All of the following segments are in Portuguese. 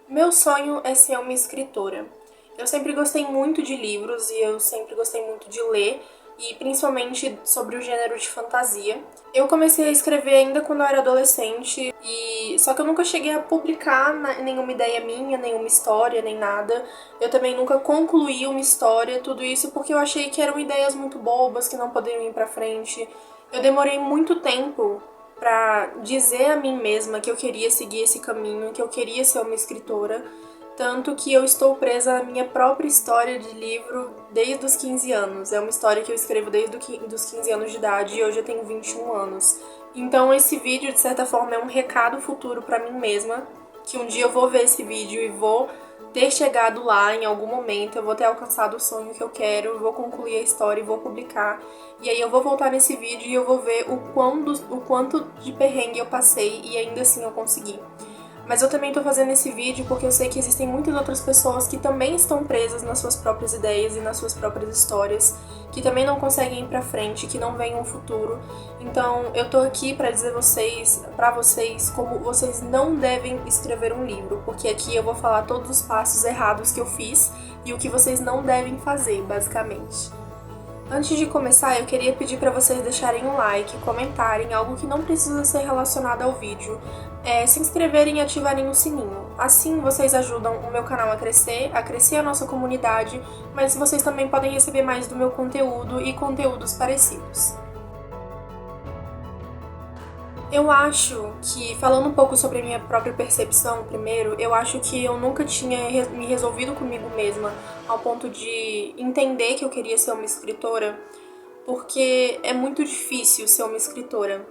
Meu sonho é ser uma escritora. Eu sempre gostei muito de livros e eu sempre gostei muito de ler, e principalmente sobre o gênero de fantasia. Eu comecei a escrever ainda quando eu era adolescente, e só que eu nunca cheguei a publicar nenhuma ideia minha, nenhuma história, nem nada. Eu também nunca concluí uma história, tudo isso porque eu achei que eram ideias muito bobas, que não poderiam ir pra frente. Eu demorei muito tempo pra dizer a mim mesma que eu queria seguir esse caminho, que eu queria ser uma escritora, tanto que eu estou presa à minha própria história de livro desde os 15 anos. É uma história que eu escrevo desde os 15 anos de idade e hoje eu tenho 21 anos. Então esse vídeo, de certa forma, é um recado futuro pra mim mesma, que um dia eu vou ver esse vídeo e vou ter chegado lá em algum momento, eu vou ter alcançado o sonho que eu quero, vou concluir a história e vou publicar. E aí eu vou voltar nesse vídeo e eu vou ver o quanto de perrengue eu passei e ainda assim eu consegui. Mas eu também tô fazendo esse vídeo porque eu sei que existem muitas outras pessoas que também estão presas nas suas próprias ideias e nas suas próprias histórias, que também não conseguem ir pra frente, que não veem um futuro. Então, eu tô aqui pra dizer pra vocês como vocês não devem escrever um livro, porque aqui eu vou falar todos os passos errados que eu fiz e o que vocês não devem fazer, basicamente. Antes de começar, eu queria pedir para vocês deixarem um like, comentarem algo que não precisa ser relacionado ao vídeo, se inscreverem e ativarem o sininho. Assim vocês ajudam o meu canal a crescer a nossa comunidade, mas vocês também podem receber mais do meu conteúdo e conteúdos parecidos. Eu acho que, falando um pouco sobre a minha própria percepção primeiro, eu acho que eu nunca tinha me resolvido comigo mesma ao ponto de entender que eu queria ser uma escritora, porque é muito difícil ser uma escritora,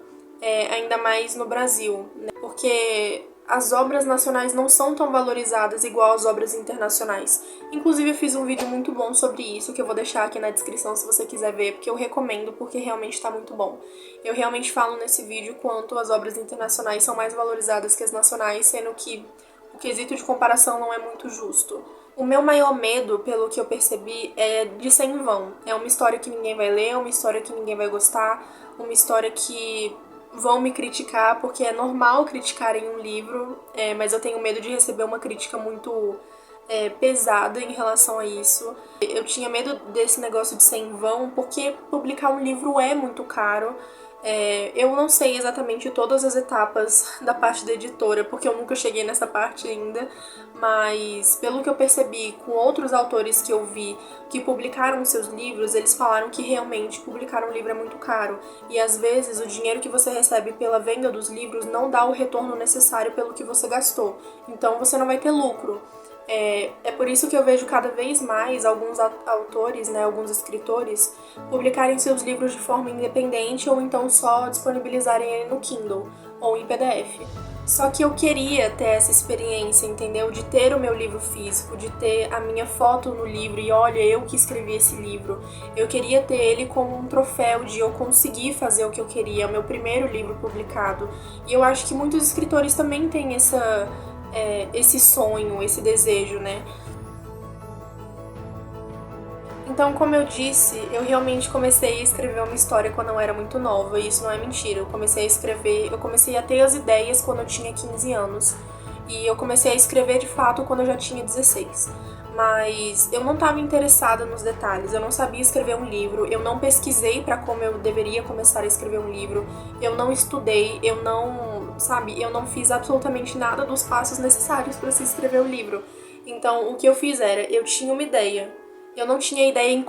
ainda mais no Brasil, né? Porque as obras nacionais não são tão valorizadas igual as obras internacionais. Inclusive eu fiz um vídeo muito bom sobre isso, que eu vou deixar aqui na descrição se você quiser ver, porque eu recomendo, porque realmente está muito bom. Eu realmente falo nesse vídeo quanto as obras internacionais são mais valorizadas que as nacionais, sendo que o quesito de comparação não é muito justo. O meu maior medo, pelo que eu percebi, é de ser em vão. É uma história que ninguém vai ler, uma história que ninguém vai gostar, uma história que vão me criticar, porque é normal criticarem um livro, mas eu tenho medo de receber uma crítica muito pesada em relação a isso. Eu tinha medo desse negócio de ser em vão, porque publicar um livro é muito caro. Eu não sei exatamente todas as etapas da parte da editora, porque eu nunca cheguei nessa parte ainda, mas pelo que eu percebi com outros autores que eu vi que publicaram seus livros, eles falaram que realmente publicar um livro é muito caro, e às vezes o dinheiro que você recebe pela venda dos livros não dá o retorno necessário pelo que você gastou, então você não vai ter lucro. É por isso que eu vejo cada vez mais alguns autores, né, alguns escritores, publicarem seus livros de forma independente ou então só disponibilizarem ele no Kindle ou em PDF. Só que eu queria ter essa experiência, entendeu? De ter o meu livro físico, de ter a minha foto no livro e olha, eu que escrevi esse livro. Eu queria ter ele como um troféu de eu conseguir fazer o que eu queria, o meu primeiro livro publicado. E eu acho que muitos escritores também têm esse sonho, esse desejo, né? Então, como eu disse, eu realmente comecei a escrever uma história quando eu era muito nova, e isso não é mentira. Eu comecei a ter as ideias quando eu tinha 15 anos, e eu comecei a escrever de fato quando eu já tinha 16. Mas eu não estava interessada nos detalhes, eu não sabia escrever um livro, eu não pesquisei para como eu deveria começar a escrever um livro, eu não estudei, eu não fiz absolutamente nada dos passos necessários para se escrever o livro. Então, o que eu fiz era, eu tinha uma ideia, eu não tinha a ideia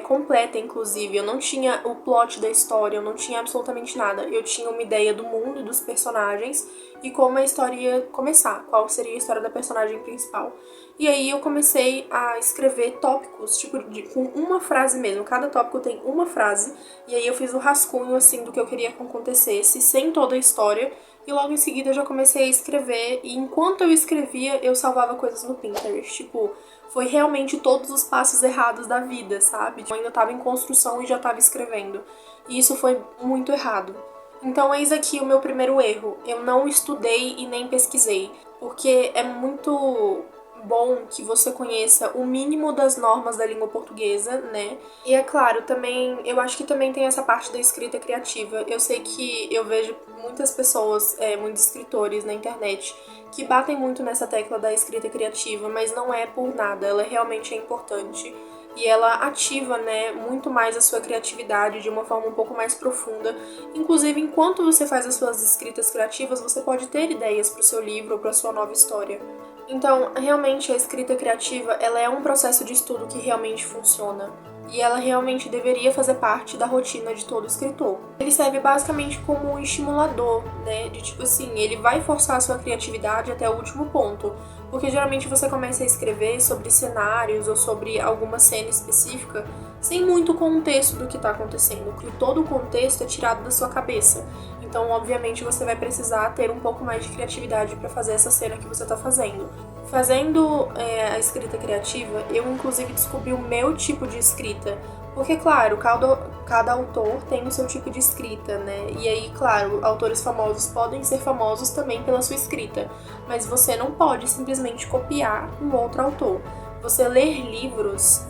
completa, inclusive. Eu não tinha o plot da história, eu não tinha absolutamente nada. Eu tinha uma ideia do mundo e dos personagens e como a história ia começar, qual seria a história da personagem principal. E aí eu comecei a escrever tópicos, com uma frase mesmo. Cada tópico tem uma frase. E aí eu fiz o rascunho, assim, do que eu queria que acontecesse, sem toda a história. E logo em seguida eu já comecei a escrever. E enquanto eu escrevia, eu salvava coisas no Pinterest. Tipo, foi realmente todos os passos errados da vida, sabe? Eu ainda estava em construção e já estava escrevendo. E isso foi muito errado. Então eis aqui o meu primeiro erro. Eu não estudei e nem pesquisei, porque é muito bom que você conheça o mínimo das normas da língua portuguesa, né? E é claro, também, eu acho que também tem essa parte da escrita criativa. Eu sei que eu vejo muitas pessoas, muitos escritores na internet, que batem muito nessa tecla da escrita criativa, mas não é por nada, ela realmente é importante. E ela ativa, né, muito mais a sua criatividade de uma forma um pouco mais profunda. Inclusive, enquanto você faz as suas escritas criativas, você pode ter ideias para o seu livro ou para a sua nova história. Então, realmente, a escrita criativa, ela é um processo de estudo que realmente funciona. E ela realmente deveria fazer parte da rotina de todo escritor. Ele serve basicamente como um estimulador, né? De tipo assim, ele vai forçar a sua criatividade até o último ponto. Porque geralmente você começa a escrever sobre cenários ou sobre alguma cena específica sem muito contexto do que está acontecendo, porque todo o contexto é tirado da sua cabeça. Então, obviamente, você vai precisar ter um pouco mais de criatividade para fazer essa cena que você está fazendo. Fazendo a escrita criativa, eu inclusive descobri o meu tipo de escrita. Porque, claro, cada autor tem o seu tipo de escrita, né? E aí, claro, autores famosos podem ser famosos também pela sua escrita, mas você não pode simplesmente copiar um outro autor. Você ler livros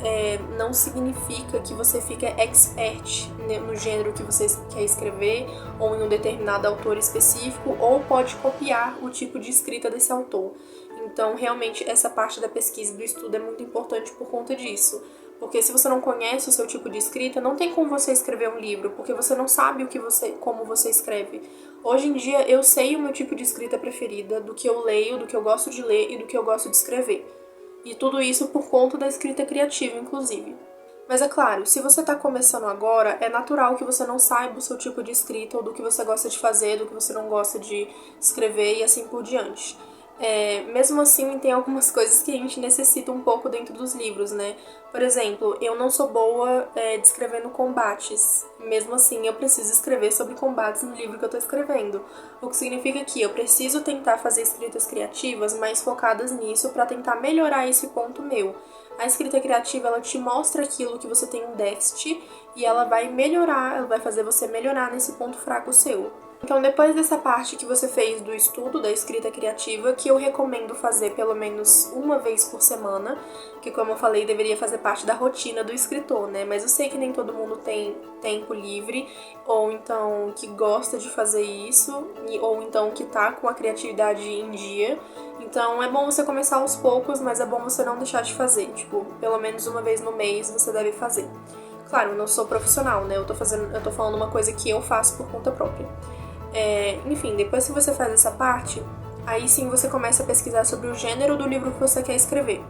não significa que você fica expert no gênero que você quer escrever ou em um determinado autor específico, ou pode copiar o tipo de escrita desse autor. Então, realmente, essa parte da pesquisa e do estudo é muito importante por conta disso. Porque se você não conhece o seu tipo de escrita, não tem como você escrever um livro, porque você não sabe como você escreve. Hoje em dia, eu sei o meu tipo de escrita preferida, do que eu leio, do que eu gosto de ler e do que eu gosto de escrever. E tudo isso por conta da escrita criativa, inclusive. Mas é claro, se você está começando agora, é natural que você não saiba o seu tipo de escrita, ou do que você gosta de fazer, do que você não gosta de escrever e assim por diante. Mesmo assim, tem algumas coisas que a gente necessita um pouco dentro dos livros, né? Por exemplo, eu não sou boa descrevendo combates. Mesmo assim, eu preciso escrever sobre combates no livro que eu tô escrevendo. O que significa que eu preciso tentar fazer escritas criativas mais focadas nisso para tentar melhorar esse ponto meu. A escrita criativa, ela te mostra aquilo que você tem um déficit e ela vai melhorar, ela vai fazer você melhorar nesse ponto fraco seu. Então, depois dessa parte que você fez do estudo da escrita criativa, que eu recomendo fazer pelo menos uma vez por semana, que, como eu falei, deveria fazer parte da rotina do escritor, né? Mas eu sei que nem todo mundo tem tempo livre, ou então que gosta de fazer isso, ou então que tá com a criatividade em dia. Então, é bom você começar aos poucos, mas é bom você não deixar de fazer. Tipo, pelo menos uma vez no mês você deve fazer. Claro, eu não sou profissional, né? Eu tô falando uma coisa que eu faço por conta própria. Enfim, depois que você faz essa parte, aí sim você começa a pesquisar sobre o gênero do livro que você quer escrever.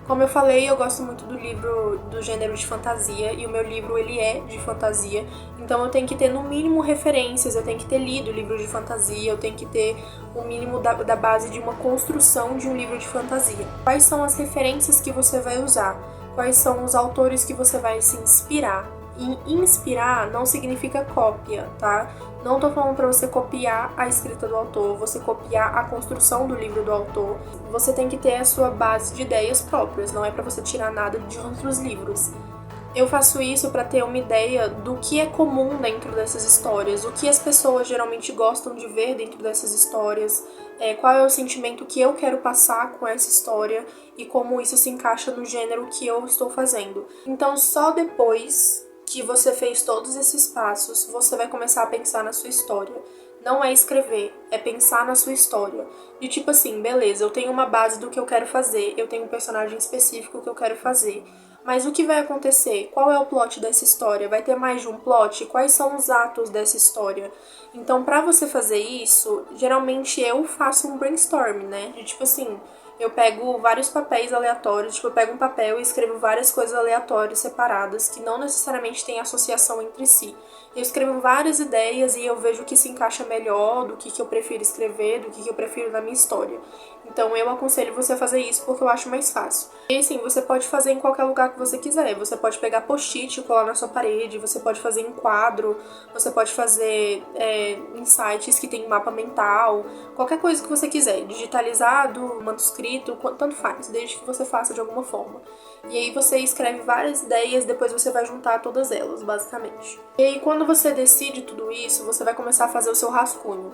Como eu falei, eu gosto muito do livro do gênero de fantasia, e o meu livro ele é de fantasia, então eu tenho que ter no mínimo referências, eu tenho que ter lido livros de fantasia, eu tenho que ter o mínimo da base de uma construção de um livro de fantasia. Quais são as referências que você vai usar? Quais são os autores que você vai se inspirar? E inspirar não significa cópia, tá? Não tô falando para você copiar a escrita do autor, você copiar a construção do livro do autor. Você tem que ter a sua base de ideias próprias, não é para você tirar nada de outros livros. Eu faço isso para ter uma ideia do que é comum dentro dessas histórias, o que as pessoas geralmente gostam de ver dentro dessas histórias, qual é o sentimento que eu quero passar com essa história e como isso se encaixa no gênero que eu estou fazendo. Então, só depois que você fez todos esses passos, você vai começar a pensar na sua história. Não é escrever, é pensar na sua história. De tipo assim, beleza, eu tenho uma base do que eu quero fazer, eu tenho um personagem específico que eu quero fazer. Mas o que vai acontecer? Qual é o plot dessa história? Vai ter mais de um plot? Quais são os atos dessa história? Então, pra você fazer isso, geralmente eu faço um brainstorm, né? De tipo assim, eu pego vários papéis aleatórios, tipo, eu pego um papel e escrevo várias coisas aleatórias separadas, que não necessariamente têm associação entre si. Eu escrevo várias ideias e eu vejo o que se encaixa melhor, do que eu prefiro escrever, do que eu prefiro na minha história. Então eu aconselho você a fazer isso porque eu acho mais fácil. E assim, você pode fazer em qualquer lugar que você quiser. Você pode pegar post-it e colar na sua parede, você pode fazer em quadro, você pode fazer em sites que tem mapa mental, qualquer coisa que você quiser, digitalizado, manuscrito, tanto faz, desde que você faça de alguma forma. E aí você escreve várias ideias, depois você vai juntar todas elas, basicamente. E aí quando você decide tudo isso, você vai começar a fazer o seu rascunho.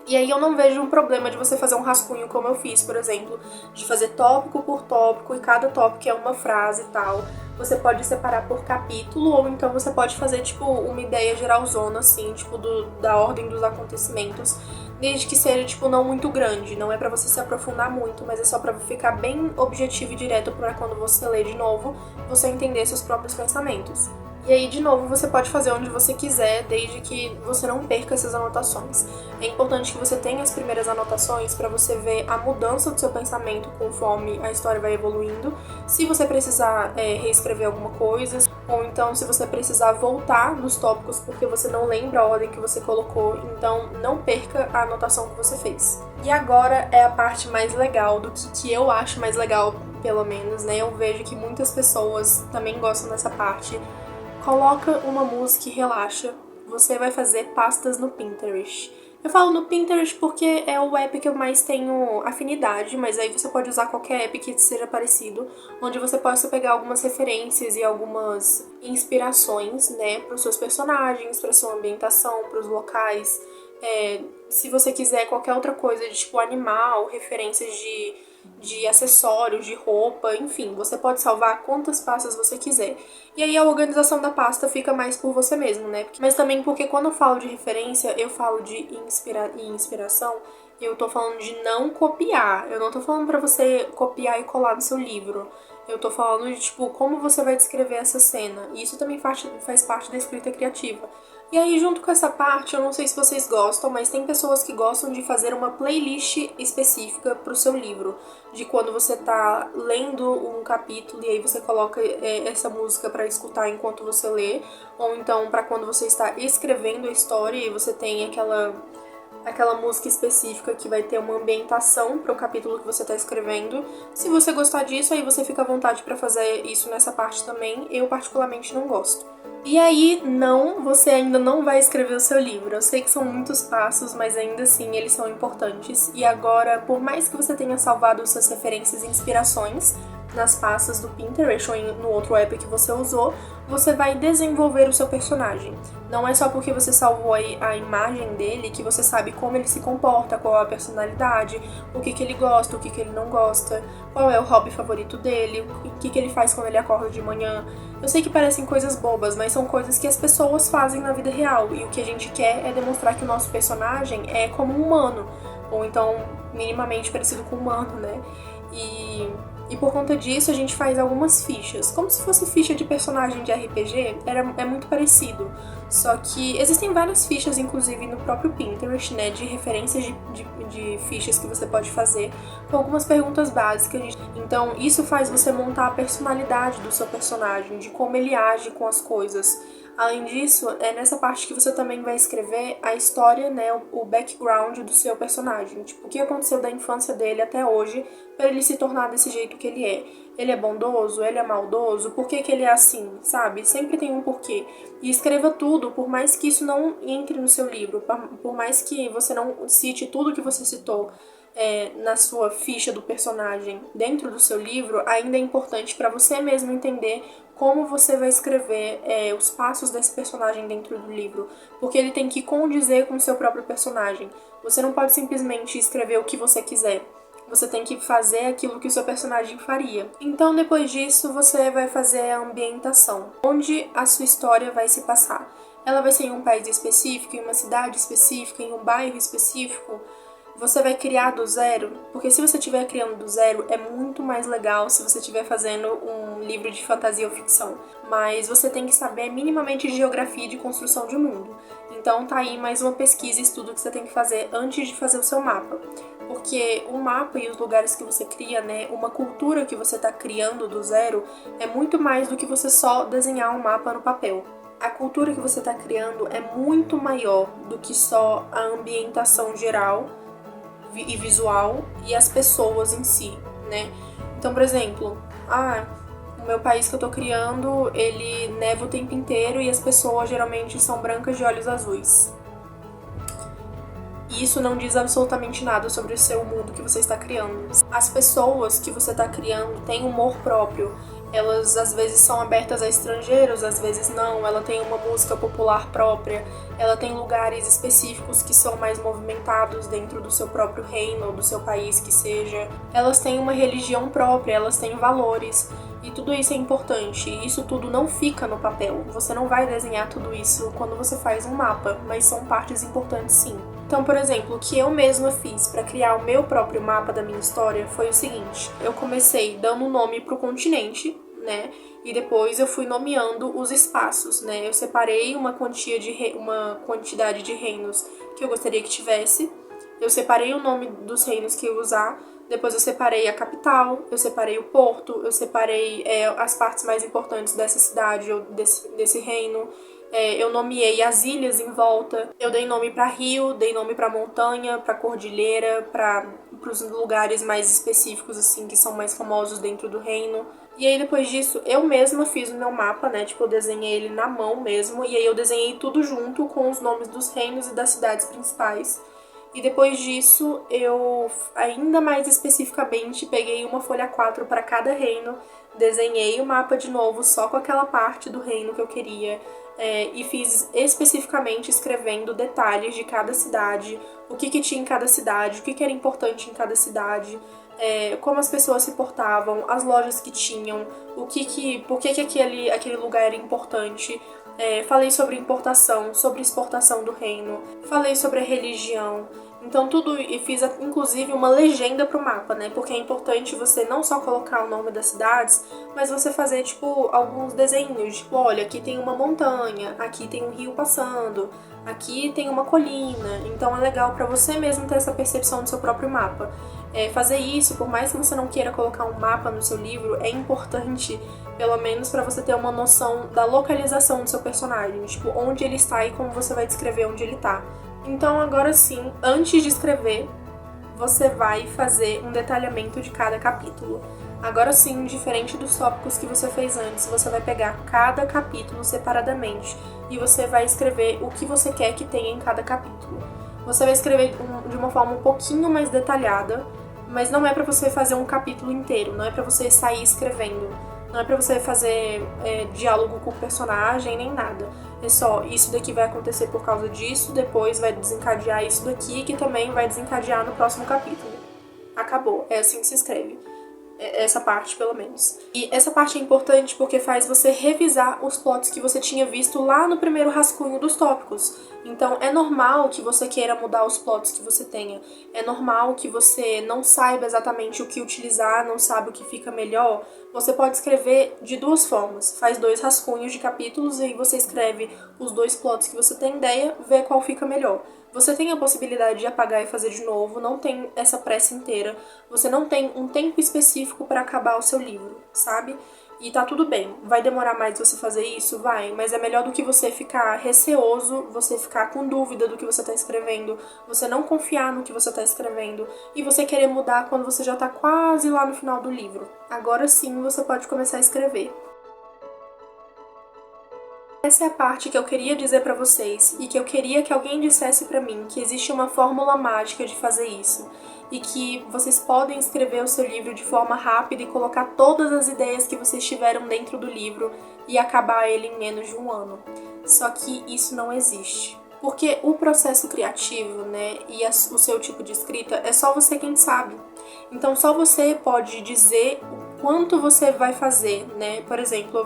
E aí eu não vejo um problema de você fazer um rascunho como eu fiz, por exemplo, de fazer tópico por tópico e cada tópico é uma frase e tal. Você pode separar por capítulo ou então você pode fazer, tipo, uma ideia geralzona, assim, tipo, da ordem dos acontecimentos, desde que seja, tipo, não muito grande. Não é pra você se aprofundar muito, mas é só pra ficar bem objetivo e direto pra quando você ler de novo, você entender seus próprios pensamentos. E aí, de novo, você pode fazer onde você quiser, desde que você não perca essas anotações. É importante que você tenha as primeiras anotações para você ver a mudança do seu pensamento conforme a história vai evoluindo. Se você precisar reescrever alguma coisa, ou então se você precisar voltar nos tópicos porque você não lembra a ordem que você colocou, então não perca a anotação que você fez. E agora é a parte mais legal, do que eu acho mais legal, pelo menos, né? Eu vejo que muitas pessoas também gostam dessa parte. Coloca uma música e relaxa. Você vai fazer pastas no Pinterest. Eu falo no Pinterest porque é o app que eu mais tenho afinidade, mas aí você pode usar qualquer app que seja parecido, onde você possa pegar algumas referências e algumas inspirações, né, para os seus personagens, para sua ambientação, para os locais. Se você quiser qualquer outra coisa de tipo animal, referências de acessórios, de roupa, enfim, você pode salvar quantas pastas você quiser. E aí a organização da pasta fica mais por você mesmo, né? Mas também porque quando eu falo de referência, eu falo de inspiração, eu tô falando de não copiar. Eu não tô falando pra você copiar e colar no seu livro. Eu tô falando de, tipo, como você vai descrever essa cena. E isso também faz parte da escrita criativa. E aí, junto com essa parte, eu não sei se vocês gostam, mas tem pessoas que gostam de fazer uma playlist específica pro seu livro. De quando você tá lendo um capítulo e aí você coloca essa música pra escutar enquanto você lê. Ou então pra quando você está escrevendo a história e você tem aquela música específica que vai ter uma ambientação para o capítulo que você está escrevendo. Se você gostar disso, aí você fica à vontade para fazer isso nessa parte também. Eu particularmente não gosto. E aí, não, você ainda não vai escrever o seu livro. Eu sei que são muitos passos, mas ainda assim eles são importantes. E agora, por mais que você tenha salvado suas referências e inspirações nas pastas do Pinterest ou no outro app que você usou, você vai desenvolver o seu personagem. Não é só porque você salvou a imagem dele que você sabe como ele se comporta, qual é a personalidade, o que ele gosta, o que ele não gosta, qual é o hobby favorito dele, o que ele faz quando ele acorda de manhã. Eu sei que parecem coisas bobas, mas são coisas que as pessoas fazem na vida real, e o que a gente quer é demonstrar que o nosso personagem é como um humano, ou então minimamente parecido com um humano, né? E por conta disso a gente faz algumas fichas, como se fosse ficha de personagem de RPG, é muito parecido. Só que existem várias fichas, inclusive no próprio Pinterest, né, de referências de fichas que você pode fazer, com algumas perguntas básicas. Então isso faz você montar a personalidade do seu personagem, de como ele age com as coisas. Além disso, é nessa parte que você também vai escrever a história, né, o background do seu personagem. Tipo, o que aconteceu da infância dele até hoje para ele se tornar desse jeito que ele é. Ele é bondoso? Ele é maldoso? Por que ele é assim, sabe? Sempre tem um porquê. E escreva tudo, por mais que isso não entre no seu livro, por mais que você não cite tudo que você citou na sua ficha do personagem dentro do seu livro, ainda é importante para você mesmo entender como você vai escrever os passos desse personagem dentro do livro, porque ele tem que condizer com o seu próprio personagem. Você não pode simplesmente escrever o que você quiser. Você tem que fazer aquilo que o seu personagem faria. Então, depois disso, você vai fazer a ambientação, onde a sua história vai se passar. Ela vai ser em um país específico, em uma cidade específica, em um bairro específico. Você vai criar do zero, porque se você estiver criando do zero, é muito mais legal se você estiver fazendo um livro de fantasia ou ficção. Mas você tem que saber minimamente de geografia e de construção de mundo. Então tá aí mais uma pesquisa e estudo que você tem que fazer antes de fazer o seu mapa. Porque o mapa e os lugares que você cria, né, uma cultura que você está criando do zero, é muito mais do que você só desenhar um mapa no papel. A cultura que você está criando é muito maior do que só a ambientação geral e visual e as pessoas em si, né? Então, por exemplo, o meu país que eu tô criando, ele neva o tempo inteiro e as pessoas geralmente são brancas de olhos azuis. E isso não diz absolutamente nada sobre o seu mundo que você está criando. As pessoas que você está criando têm humor próprio, elas às vezes são abertas a estrangeiros, às vezes não, ela tem uma música popular própria, ela tem lugares específicos que são mais movimentados dentro do seu próprio reino ou do seu país que seja, elas têm uma religião própria, elas têm valores, e tudo isso é importante, e isso tudo não fica no papel, você não vai desenhar tudo isso quando você faz um mapa, mas são partes importantes sim. Então, por exemplo, o que eu mesma fiz para criar o meu próprio mapa da minha história foi o seguinte: eu comecei dando um nome para o continente, né? E depois eu fui nomeando os espaços, né? Eu separei uma quantidade de reinos que eu gostaria que tivesse. Eu separei o nome dos reinos que eu ia usar. Depois eu separei a capital, eu separei o porto, eu separei as partes mais importantes dessa cidade ou desse reino. Eu nomeei as ilhas em volta, eu dei nome para rio, dei nome para montanha, para cordilheira, para os lugares mais específicos, assim, que são mais famosos dentro do reino. E aí depois disso, eu mesma fiz o meu mapa, né, tipo, eu desenhei ele na mão mesmo, e aí eu desenhei tudo junto com os nomes dos reinos e das cidades principais. E depois disso, eu, ainda mais especificamente, peguei uma folha 4 para cada reino, desenhei o mapa de novo só com aquela parte do reino que eu queria, e fiz especificamente escrevendo detalhes de cada cidade, o que tinha em cada cidade, o que era importante em cada cidade, como as pessoas se portavam, as lojas que tinham, por que aquele lugar era importante. Falei sobre importação, sobre exportação do reino, falei sobre a religião. Então tudo, e fiz inclusive uma legenda pro mapa, né? Porque é importante você não só colocar o nome das cidades, mas você fazer, tipo, alguns desenhos. Tipo, olha, aqui tem uma montanha, aqui tem um rio passando, aqui tem uma colina. Então é legal pra você mesmo ter essa percepção do seu próprio mapa. Fazer isso, por mais que você não queira colocar um mapa no seu livro, é importante, pelo menos para você ter uma noção da localização do seu personagem, tipo, onde ele está e como você vai descrever onde ele está. Então agora sim, antes de escrever, você vai fazer um detalhamento de cada capítulo. Agora sim, diferente dos tópicos que você fez antes, você vai pegar cada capítulo separadamente e você vai escrever o que você quer que tenha em cada capítulo. Você vai escrever de uma forma um pouquinho mais detalhada, mas não é pra você fazer um capítulo inteiro, não é pra você sair escrevendo, não é pra você fazer diálogo com o personagem nem nada. É só, isso daqui vai acontecer por causa disso, depois vai desencadear isso daqui, que também vai desencadear no próximo capítulo. Acabou, é assim que se escreve. Essa parte, pelo menos. E essa parte é importante porque faz você revisar os plots que você tinha visto lá no primeiro rascunho dos tópicos. Então, é normal que você queira mudar os plots que você tenha. É normal que você não saiba exatamente o que utilizar, não sabe o que fica melhor. Você pode escrever de duas formas. Faz 2 rascunhos de capítulos e aí você escreve os 2 plots que você tem ideia, vê qual fica melhor. Você tem a possibilidade de apagar e fazer de novo, não tem essa pressa inteira. Você não tem um tempo específico para acabar o seu livro, sabe? E tá tudo bem. Vai demorar mais você fazer isso? Vai. Mas é melhor do que você ficar receoso, você ficar com dúvida do que você tá escrevendo, você não confiar no que você tá escrevendo e você querer mudar quando você já tá quase lá no final do livro. Agora sim você pode começar a escrever. Essa é a parte que eu queria dizer pra vocês e que eu queria que alguém dissesse pra mim que existe uma fórmula mágica de fazer isso e que vocês podem escrever o seu livro de forma rápida e colocar todas as ideias que vocês tiveram dentro do livro e acabar ele em menos de 1 ano. Só que isso não existe. Porque o processo criativo, né, e o seu tipo de escrita é só você quem sabe. Então só você pode dizer o quanto você vai fazer, né? Por exemplo,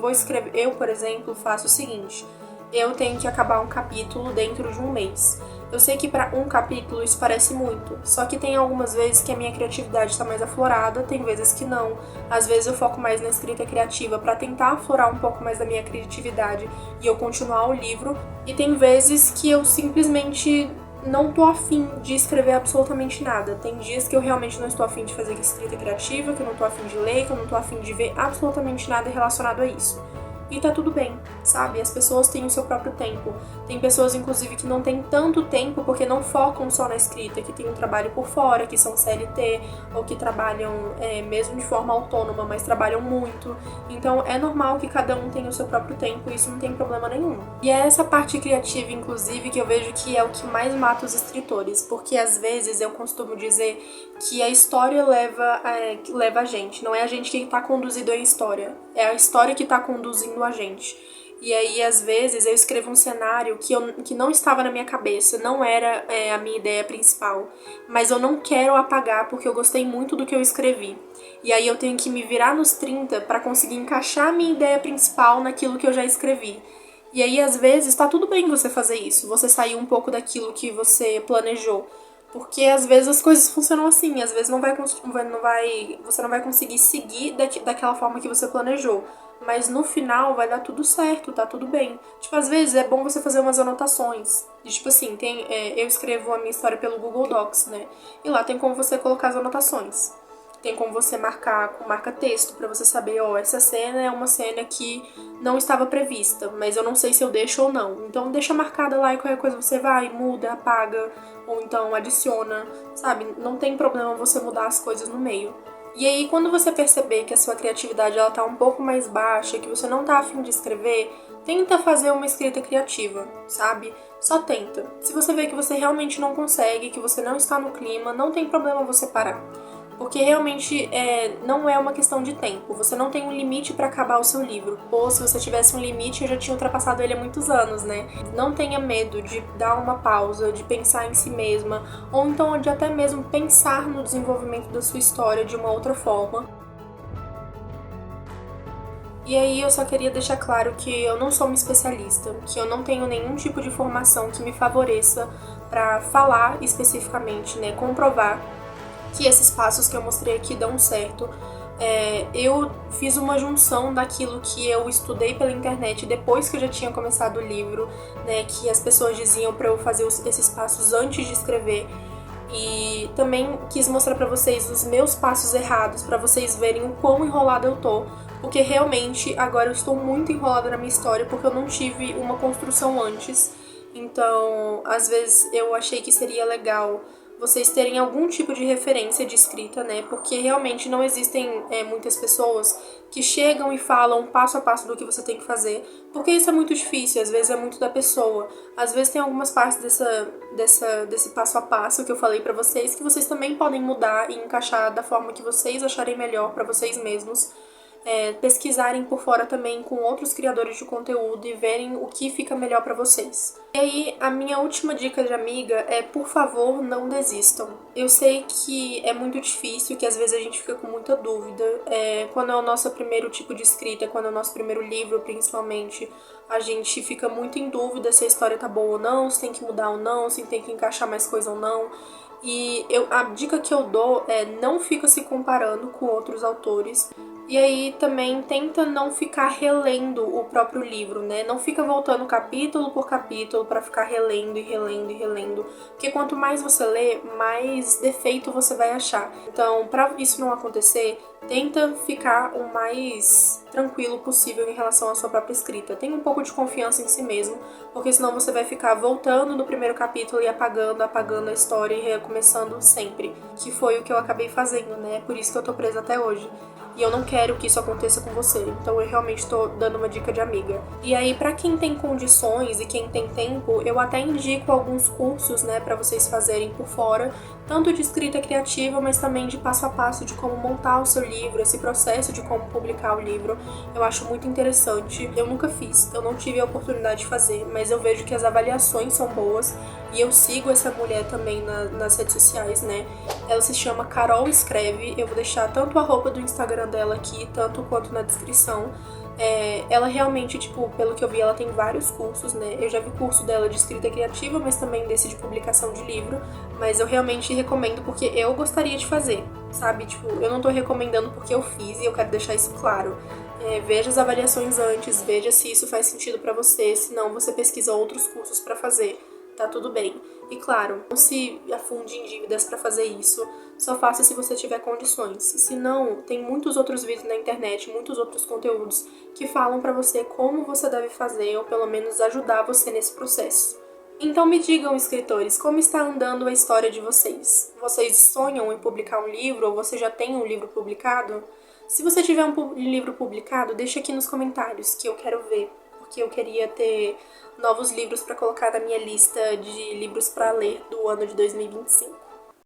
eu, por exemplo, faço o seguinte: eu tenho que acabar um capítulo dentro de 1 mês. Eu sei que para um capítulo isso parece muito, só que tem algumas vezes que a minha criatividade está mais aflorada, tem vezes que não. Às vezes eu foco mais na escrita criativa para tentar aflorar um pouco mais da minha criatividade e eu continuar o livro. E tem vezes que eu simplesmente não tô afim de escrever absolutamente nada. Tem dias que eu realmente não estou afim de fazer escrita criativa, que eu não tô afim de ler, que eu não tô afim de ver absolutamente nada relacionado a isso. e tá tudo bem, sabe? As pessoas têm o seu próprio tempo. Tem pessoas, inclusive, que não têm tanto tempo porque não focam só na escrita, que tem um trabalho por fora, que são CLT, ou que trabalham mesmo de forma autônoma, mas trabalham muito. Então é normal que cada um tenha o seu próprio tempo, e isso não tem problema nenhum. E é essa parte criativa, inclusive, que eu vejo que é o que mais mata os escritores, porque às vezes eu costumo dizer que a história leva a gente, não é a gente que tá conduzido a história, é a história que tá conduzindo a gente. E aí, às vezes, eu escrevo um cenário que não estava na minha cabeça, não era a minha ideia principal, mas eu não quero apagar porque eu gostei muito do que eu escrevi. E aí eu tenho que me virar nos 30 para conseguir encaixar a minha ideia principal naquilo que eu já escrevi. E aí, às vezes, tá tudo bem você fazer isso, você sair um pouco daquilo que você planejou. Porque às vezes as coisas funcionam assim, às vezes você não vai conseguir seguir daquela forma que você planejou. Mas no final vai dar tudo certo, tá tudo bem. Tipo, às vezes é bom você fazer umas anotações. E, tipo assim, eu escrevo a minha história pelo Google Docs, né? E lá tem como você colocar as anotações. Tem como você marcar com marca-texto pra você saber, essa cena é uma cena que não estava prevista, mas eu não sei se eu deixo ou não. Então deixa marcada lá e qualquer coisa você vai, muda, apaga, ou então adiciona, sabe? Não tem problema você mudar as coisas no meio. E aí, quando você perceber que a sua criatividade ela tá um pouco mais baixa, que você não tá afim de escrever, tenta fazer uma escrita criativa, sabe? Só tenta. Se você vê que você realmente não consegue, que você não está no clima, não tem problema você parar. Porque realmente não é uma questão de tempo. Você não tem um limite para acabar o seu livro. Ou se você tivesse um limite, eu já tinha ultrapassado ele há muitos anos, né? Não tenha medo de dar uma pausa, de pensar em si mesma, ou então de até mesmo pensar no desenvolvimento da sua história de uma outra forma. E aí eu só queria deixar claro que eu não sou uma especialista, que eu não tenho nenhum tipo de formação que me favoreça para falar especificamente, né? Comprovar que esses passos que eu mostrei aqui dão certo. Eu fiz uma junção daquilo que eu estudei pela internet depois que eu já tinha começado o livro, né, que as pessoas diziam para eu fazer esses passos antes de escrever. E também quis mostrar pra vocês os meus passos errados, pra vocês verem o quão enrolada eu tô, porque realmente agora eu estou muito enrolada na minha história porque eu não tive uma construção antes. Então, às vezes eu achei que seria legal vocês terem algum tipo de referência de escrita, né? Porque realmente não existem muitas pessoas que chegam e falam passo a passo do que você tem que fazer, porque isso é muito difícil, às vezes é muito da pessoa. Às vezes tem algumas partes desse passo a passo que eu falei pra vocês que vocês também podem mudar e encaixar da forma que vocês acharem melhor pra vocês mesmos. Pesquisarem por fora também com outros criadores de conteúdo e verem o que fica melhor pra vocês. E aí, a minha última dica de amiga é, por favor, não desistam. Eu sei que é muito difícil, que às vezes a gente fica com muita dúvida. Quando é o nosso primeiro tipo de escrita, quando é o nosso primeiro livro, principalmente, a gente fica muito em dúvida se a história tá boa ou não, se tem que mudar ou não, se tem que encaixar mais coisa ou não. E a dica que eu dou é não fica se comparando com outros autores. E aí também tenta não ficar relendo o próprio livro, né? Não fica voltando capítulo por capítulo pra ficar relendo e relendo e relendo. Porque quanto mais você lê, mais defeito você vai achar. Então, pra isso não acontecer, tenta ficar o mais tranquilo possível em relação à sua própria escrita. Tenha um pouco de confiança em si mesmo, porque senão você vai ficar voltando no primeiro capítulo e apagando a história e recomeçando sempre. Que foi o que eu acabei fazendo, né? Por isso que eu tô presa até hoje. E eu não quero que isso aconteça com você. Então eu realmente tô dando uma dica de amiga. E aí, pra quem tem condições e quem tem tempo, eu até indico alguns cursos, né, pra vocês fazerem por fora, tanto de escrita criativa, mas também de passo a passo de como montar o seu livro, esse processo de como publicar o livro. Eu acho muito interessante. Eu nunca fiz, eu não tive a oportunidade de fazer, mas eu vejo que as avaliações são boas. E eu sigo essa mulher também nas redes sociais, né? Ela se chama Carol Escreve. Eu vou deixar tanto a roupa do Instagram dela aqui, tanto quanto na descrição. Ela realmente, tipo, pelo que eu vi, ela tem vários cursos, né? Eu já vi curso dela de escrita criativa, mas também desse de publicação de livro. Mas eu realmente recomendo porque eu gostaria de fazer, sabe? Tipo, eu não tô recomendando porque eu fiz e eu quero deixar isso claro. Veja as avaliações antes, veja se isso faz sentido pra você, se não, você pesquisa outros cursos pra fazer. Tá tudo bem. E claro, não se afunde em dívidas para fazer isso, só faça se você tiver condições. Se não, tem muitos outros vídeos na internet, muitos outros conteúdos que falam para você como você deve fazer ou pelo menos ajudar você nesse processo. Então me digam, escritores, como está andando a história de vocês? Vocês sonham em publicar um livro ou você já tem um livro publicado? Se você tiver um livro publicado, deixa aqui nos comentários que eu quero ver, porque eu queria ter novos livros para colocar na minha lista de livros para ler do ano de 2025.